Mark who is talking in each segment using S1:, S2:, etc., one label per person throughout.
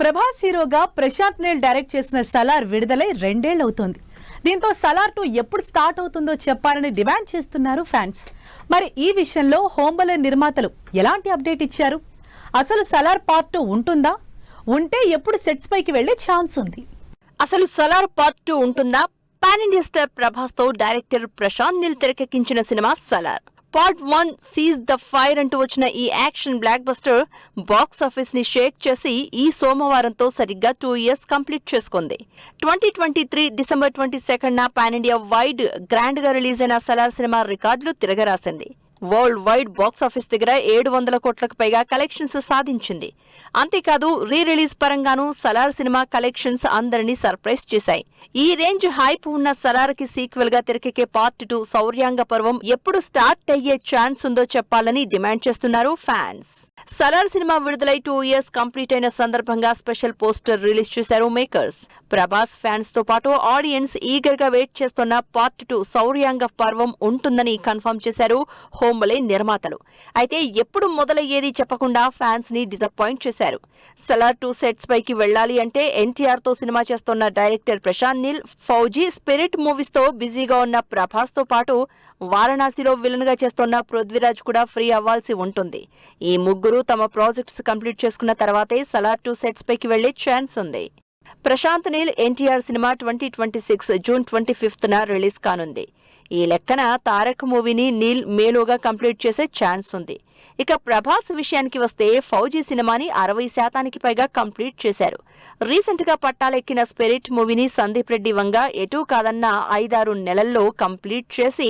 S1: ప్రభాస్ హీరోగా ప్రశాంత్ నీల్ డైరెక్ట్ చేసిన సలార్ విడుదలై 2 ఏళ్లవుతోంది. దీంతో సలార్ 2 ఎప్పుడు స్టార్ట్ అవుతుందో చెప్పాలని డిమాండ్ చేస్తున్నారు ఫ్యాన్స్. మరి ఈ విషయంలో హోంబలే నిర్మాతలు ఎలాంటి అప్డేట్ ఇచ్చారు? అసలు సలార్ పార్ట్ 2 ఉంటుందా? ఉంటే ఎప్పుడు సెట్స్ పైకి వెళ్లే ఛాన్స్ ఉంది?
S2: అసలు సలార్ పార్ట్ 2 ఉంటుందా? పాన్ ఇండియా స్టార్ ప్రభాస్ తో డైరెక్టర్ ప్రశాంత్ నీల్ తెరకెక్కించిన cinema Salaar. Part 1 seize the fire అంటూ వచ్చిన ఈ action block buster box office ని షేక్ చేసి ఈ సోమవారంతో సరిగ్గా 2 ఇయర్స్ కంప్లీట్ చేసుకుంది. 2023 డిసెంబర్ 22న పాన్ ఇండియా వైడ్ గ్రాండ్ గా రిలీజ్ అయిన సలార్ సినిమా రికార్డులు తిరగరాసింది. వరల్డ్ వైడ్ బాక్స్ ఆఫీస్ దగ్గర 700 కోట్లకు పైగా కలెక్షన్స్ సాధించింది. అంతేకాదు రీ రిలీజ్ పరంగానూ సలార్ సినిమా కలెక్షన్స్ అందరినీ సర్ప్రైజ్ చేశాయి. ఈ రేంజ్ హైప్ ఉన్న సలార్ కి సీక్వెల్ గా తెరకెక్కే పార్ట్ 2 శౌర్యాంగ పర్వం ఎప్పుడు స్టార్ట్ అయ్యే ఛాన్స్ ఉందో చెప్పాలని డిమాండ్ చేస్తున్నారు ఫ్యాన్స్. సలార్ సినిమా విడుదలై 2 ఇయర్స్ కంప్లీట్ అయిన సందర్భంగా స్పెషల్ పోస్టర్ రిలీజ్ చేశారు మేకర్స్. ప్రభాస్ ఫ్యాన్స్ తో పాటు ఆడియన్స్ ఈగర్ గా వెయిట్ చేస్తున్న పార్ట్ 2 శౌర్యాంగ పర్వం ఉంటుందని కన్ఫర్మ్ చేశారు హోంబలే నిర్మాతలు. అయితే ఎప్పుడు మొదలయ్యేది చెప్పకుండా ఫ్యాన్స్ ని డిసప్పాయింట్ చేశారు. సలార్ 2 సెట్స్ పైకి వెళ్లాలి అంటే ఎన్టీఆర్ తో సినిమా చేస్తున్న director Prashanth Neel, Fauji, Spirit movies తో బిజీగా ఉన్న ప్రభాస్ తో పాటు వారణాసిలో విలన్ గా చేస్తున్న పృథ్వీరాజ్ కూడా ఫ్రీ అవ్వాల్సి ఉంటుంది. ఈ ముగ్గురు తమ ప్రాజెక్ట్స్ కంప్లీట్ చేసుకున్న తర్వాతే సలార్ 2 సెట్స్ పైకి వెళ్లే ఛాన్స్ ఉంది. Prashanth Neel NTR cinema 2026 June 25న రిలీజ్ కానుంది. ఈ లెక్కన తారక్ మూవీని నీల్ మేలోగా కంప్లీట్ చేసే ఛాన్స్ ఉంది. ఇక ప్రభాస్ విషయానికి వస్తే ఫౌజీ సినిమాని 60% పైగా కంప్లీట్ చేశారు. రీసెంట్ గా పట్టాలెక్కిన స్పిరిట్ మూవీని సందీప్ రెడ్డి వంగ ఎటూ కాదన్న 5-6 నెలల్లో కంప్లీట్ చేసి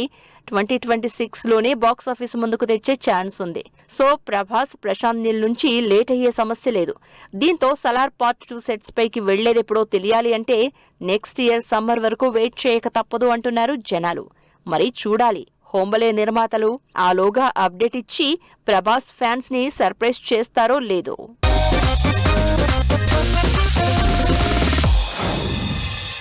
S2: 2026లోనే బాక్సాఫీస్ ముందుకు తెచ్చే ఛాన్స్ ఉంది. సో ప్రభాస్, ప్రశాంత్ నీల్ నుంచి లేట్ అయ్యే సమస్య లేదు. దీంతో సలార్ పార్ట్ 2 సెట్స్ పైకి వెళ్లేదెప్పుడో తెలియాలి అంటే నెక్స్ట్ ఇయర్ సమ్మర్ వరకు వెయిట్ చేయక తప్పదు అంటున్నారు జనాలు. మరి చూడాలి హోంబలే నిర్మాతలు ఆలోగా అప్డేట్ ఇచ్చి ప్రభాస్ ఫ్యాన్స్ ని సర్ప్రైజ్ చేస్తారో లేదో.